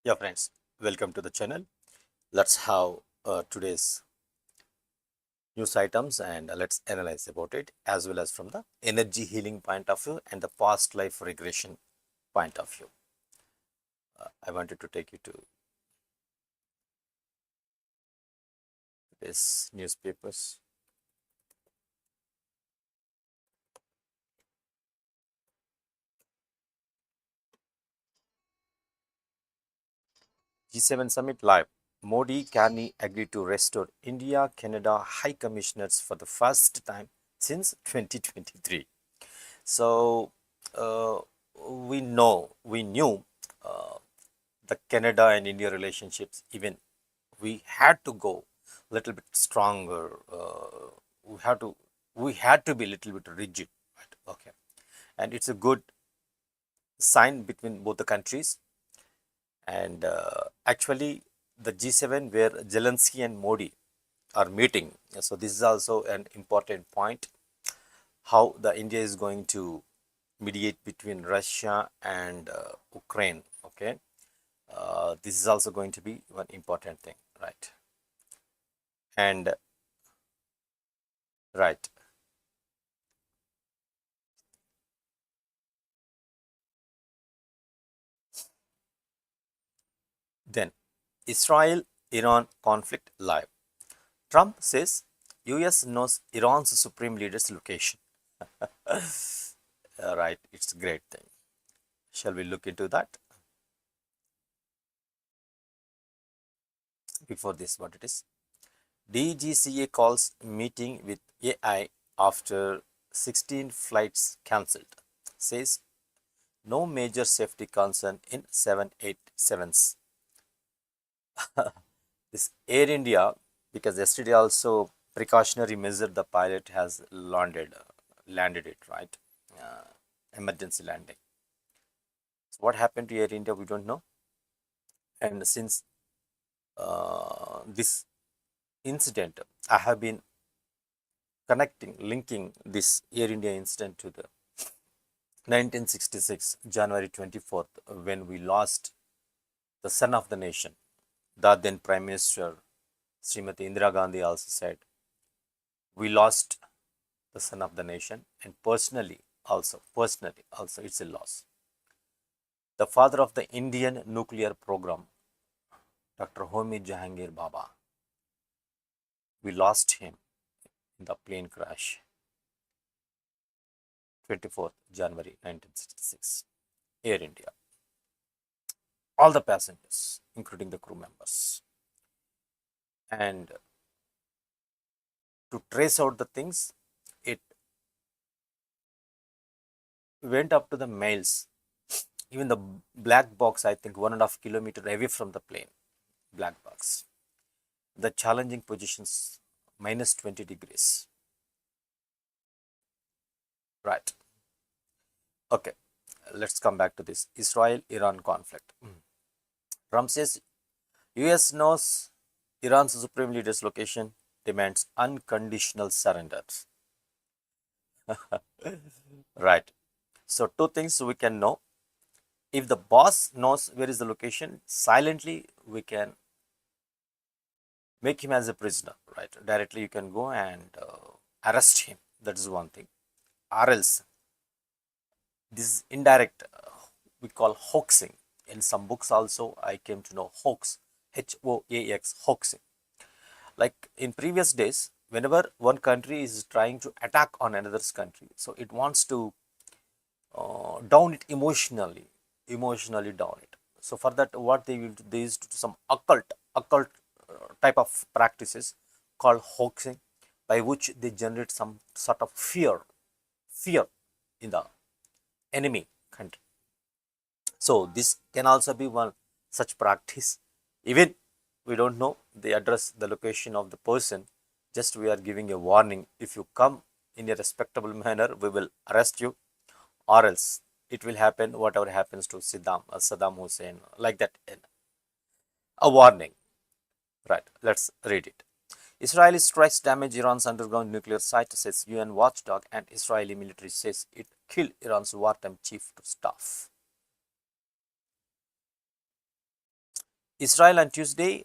Yeah, friends, welcome to the channel. Let's have today's news items and let's analyze about it as well as from the energy healing point of view and the past life regression point of view. I wanted to take you to this newspapers. G7 summit live. Modi Carney agreed to restore India Canada High Commissioners for the first time since 2023. So we knew uh, the Canada and India relationships, even we had to go a little bit stronger. We have to we had to be a little bit rigid, right? Okay, and it's a good sign between both the countries. And actually, the G7 where Zelensky and Modi are meeting. So this is also an important point. How the India is going to mediate between Russia and Ukraine. Okay, this is also going to be one important thing, right? And right. Then Israel Iran conflict live. Trump says US knows Iran's supreme leader's location. Right, it's a great thing. Shall we look into that? Before this, what it is? DGCA calls meeting with AI after 16 flights cancelled. Says no major safety concern in 787s. This Air India, because yesterday also precautionary measure the pilot has landed it, right? Uh, Emergency landing. So what happened to Air India, we don't know. And since this incident, I have been linking this Air India incident to the 1966, January 24th, when we lost the son of the nation. The then Prime Minister, Srimati Indira Gandhi, also said, we lost the son of the nation, and personally also, it's a loss. The father of the Indian nuclear program, Dr. Homi Jahangir Baba, we lost him in the plane crash, 24th January 1966, Air India. All the passengers, including the crew members. And to trace out the things, it went up to the mails. Even the black box, I think 1.5 kilometer away from the plane, black box. The challenging positions, minus 20 degrees. Right. Okay. Let's come back to this Israel Iran conflict. Trump says US knows Iran's supreme leader's location, demands unconditional surrender. Right. So, two things we can know. If the boss knows where is the location, silently we can make him as a prisoner, right? Directly you can go and arrest him. That is one thing. Or else, this is indirect, we call hoaxing. In some books also, I came to know hoax, Hoax, hoaxing. Like in previous days, whenever one country is trying to attack on another's country, so it wants to down it emotionally down it. So for that, what they will do, they used to do some occult type of practices called hoaxing, by which they generate some sort of fear in the enemy country. So this can also be one such practice. Even we don't know, they address the location of the person. Just we are giving a warning. If you come in a respectable manner, we will arrest you, or else it will happen whatever happens to Saddam Hussein, like that. A warning. Right. Let's read it. Israeli strikes damage Iran's underground nuclear site, says UN watchdog, and Israeli military says it killed Iran's wartime chief to staff. Israel on Tuesday,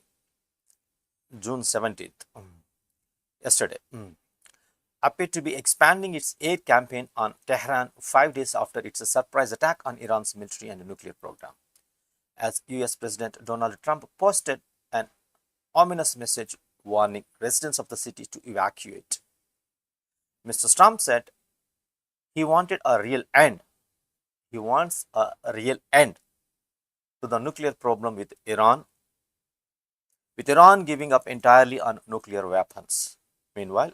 June 17th, yesterday, appeared to be expanding its aid campaign on Tehran 5 days after its surprise attack on Iran's military and nuclear program. As US President Donald Trump posted an ominous message warning residents of the city to evacuate. Mr. Trump said he wanted a real end. He wants a real end to the nuclear problem with Iran giving up entirely on nuclear weapons. Meanwhile,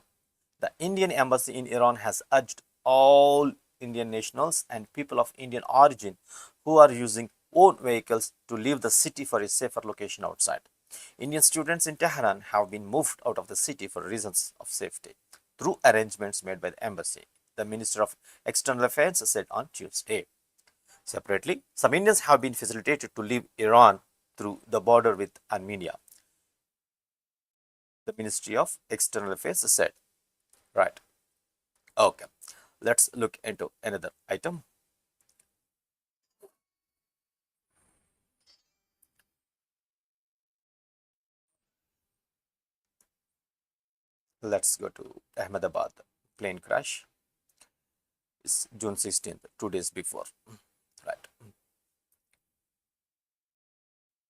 the Indian embassy in Iran has urged all Indian nationals and people of Indian origin who are using own vehicles to leave the city for a safer location outside. Indian students in Tehran have been moved out of the city for reasons of safety through arrangements made by the embassy, the Minister of External Affairs said on Tuesday. Separately, some Indians have been facilitated to leave Iran through the border with Armenia, the Ministry of External Affairs said. Right. Okay. Let's look into another item. Let's go to Ahmedabad plane crash. It's June 16th, 2 days before. Right.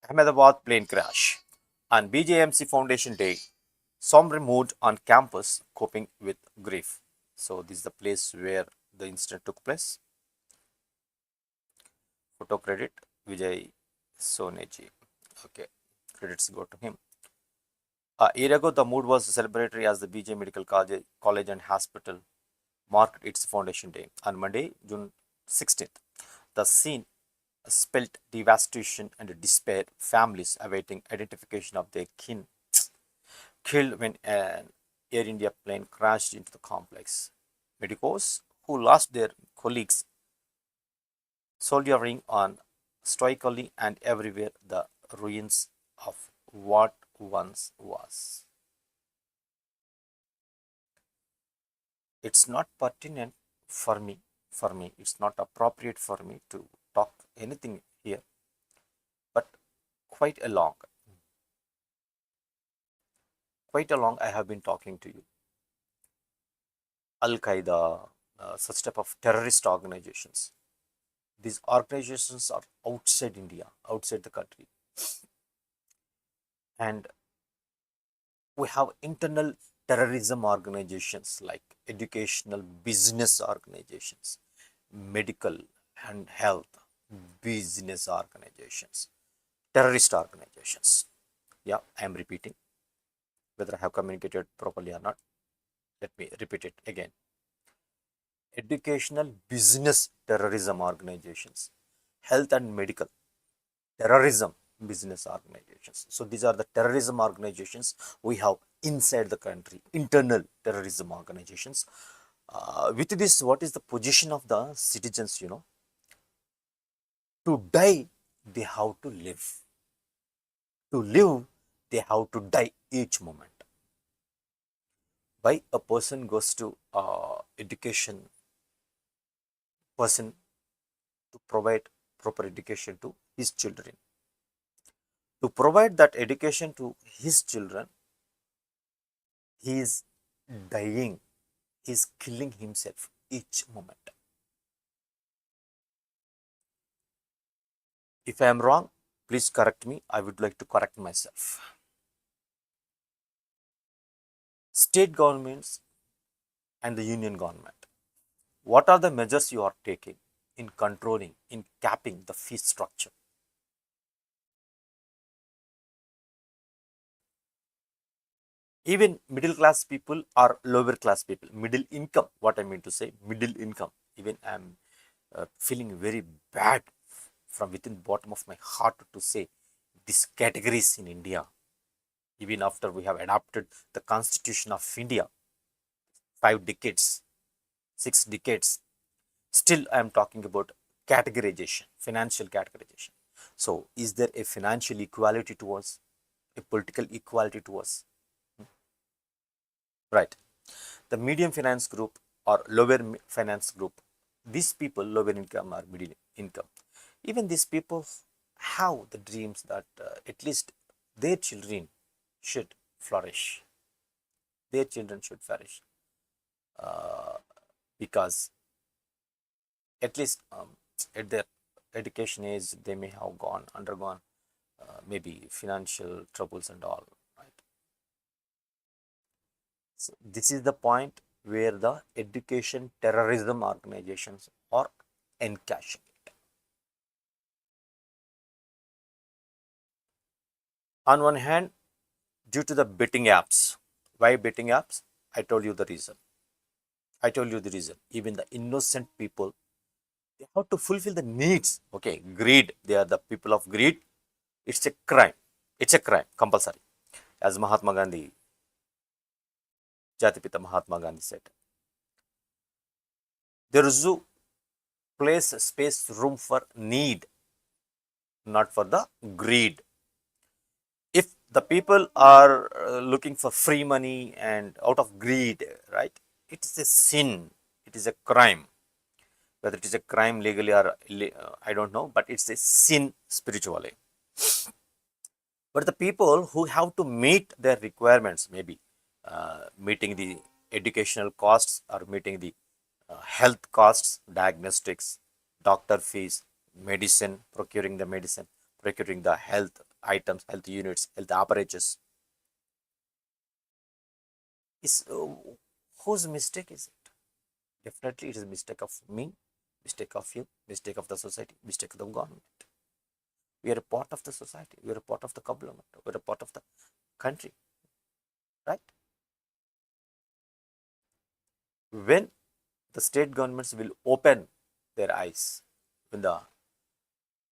Ahmedabad plane crash. On BJMC Foundation Day, somber mood on campus coping with grief. So this is the place where the incident took place. Photo credit Vijay Soneji. Okay, credits go to him. A year ago, the mood was celebratory as the BJ Medical College and Hospital marked its foundation day. On Monday, June 16th, the scene spelled devastation and despair. Families awaiting identification of their kin killed when an Air India plane crashed into the complex. Medicos who lost their colleagues soldiering on stoically and everywhere the ruins of what once was. It's not pertinent for me, it's not appropriate for me to talk anything here, but quite along, quite along I have been talking to you. Al Qaeda, such type of terrorist organizations. These organizations are outside India, outside the country, and we have internal terrorism organizations like educational business organizations, medical and health business organizations, terrorist organizations. Yeah, I am repeating whether I have communicated properly or not. Let me repeat it again. Educational business terrorism organizations, health and medical terrorism business organizations. So these are the terrorism organizations we have inside the country, internal terrorism organizations. With this, what is the position of the citizens? To die, they have to live. To live, they have to die each moment. Why a person goes to education, person to provide proper education to his children. To provide that education to his children, he is dying, he is killing himself each moment. If I am wrong, please correct me. I would like to correct myself. State governments and the union government, what are the measures you are taking in controlling, in capping the fee structure? Even middle class people or lower class people, middle income, what I mean to say, middle income, even I am feeling very bad from within bottom of my heart to say these categories in India, even after we have adopted the Constitution of India, 5 decades, 6 decades, still I am talking about categorization, financial categorization. So is there a financial equality to us, a political equality to us? Right. The medium finance group or lower finance group, these people lower income or middle income, even these people have the dreams that at least their children should flourish. Their children should flourish uh, because at least at their education age they may have undergone maybe financial troubles and all, right? So this is the point where the education terrorism organizations are encashing it. On one hand, due to the betting apps. Why betting apps? I told you the reason. I told you the reason. Even the innocent people, they have to fulfill the needs. Okay, greed. They are the people of greed. It's a crime. It's a crime, compulsory. As Mahatma Gandhi, Jatipita Mahatma Gandhi said, there is a place, space, room for need, not for the greed. If the people are looking for free money and out of greed, right, it is a sin, it is a crime. Whether it is a crime legally or I don't know, but it's a sin spiritually. But the people who have to meet their requirements, maybe meeting the educational costs or meeting the health costs, diagnostics, doctor fees, medicine, procuring the medicine, procuring the health items, health units, health apparatus, is whose mistake is it? Definitely, it is a mistake of me, mistake of you, mistake of the society, mistake of the government. We are a part of the society. We are a part of the government. We are a part of the country, right? When the state governments will open their eyes, when the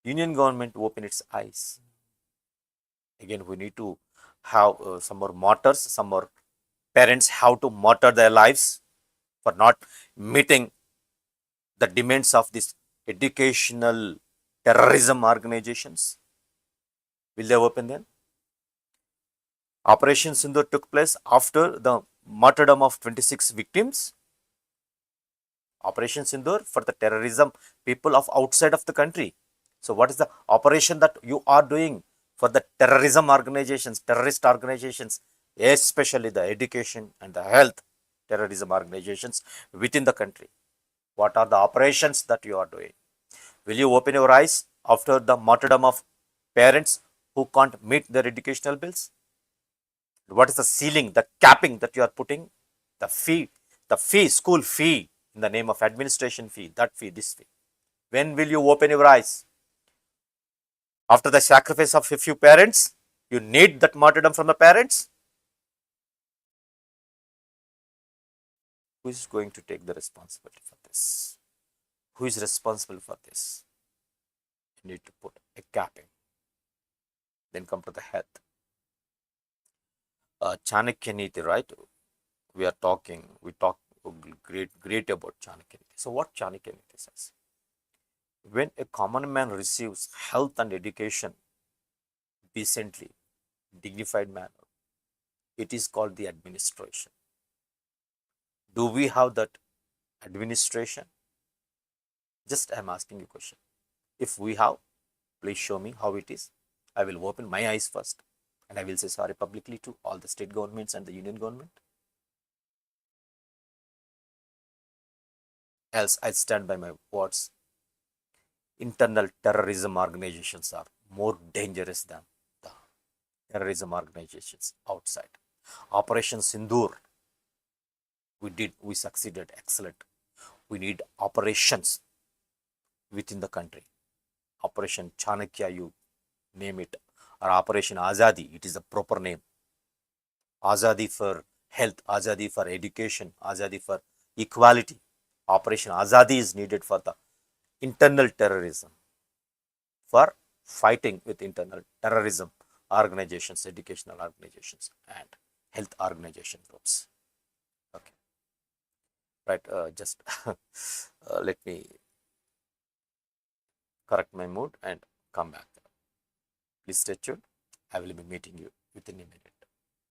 union government will open its eyes, again we need to have some more martyrs, some more parents have to martyr their lives for not meeting the demands of these educational terrorism organizations. Will they open them? Operation Sindoor took place after the martyrdom of 26 victims. Operation Sindoor for the terrorism people of outside of the country. So what is the operation that you are doing for the terrorism organizations, terrorist organizations, especially the education and the health terrorism organizations within the country? What are the operations that you are doing? Will you open your eyes after the martyrdom of parents who can't meet their educational bills? What is the ceiling, the capping that you are putting? The fee, school fee in the name of administration fee, that fee, this fee. When will you open your eyes? After the sacrifice of a few parents, you need that martyrdom from the parents. Who is going to take the responsibility for this? Who is responsible for this? You need to put a capping. Then come to the health. Chanakya Niti, right? We talk great about Chanakya Niti. So what Chanakya Niti says? When a common man receives health and education decently, dignified manner, it is called the administration. Do we have that administration? Just I'm asking you a question. If we have, please show me how it is. I will open my eyes first and I will say sorry publicly to all the state governments and the union government. Else I stand by my words. Internal terrorism organizations are more dangerous than the terrorism organizations outside. Operation Sindoor, we succeeded, excellent. We need operations within the country. Operation Chanakya, you name it, or Operation Azadi, it is the proper name. Azadi for health, Azadi for education, Azadi for equality. Operation Azadi is needed for the internal terrorism, for fighting with internal terrorism organizations, educational organizations, and health organization groups. Okay, right. Just let me correct my mood and come back. Please stay tuned. I will be meeting you within a minute.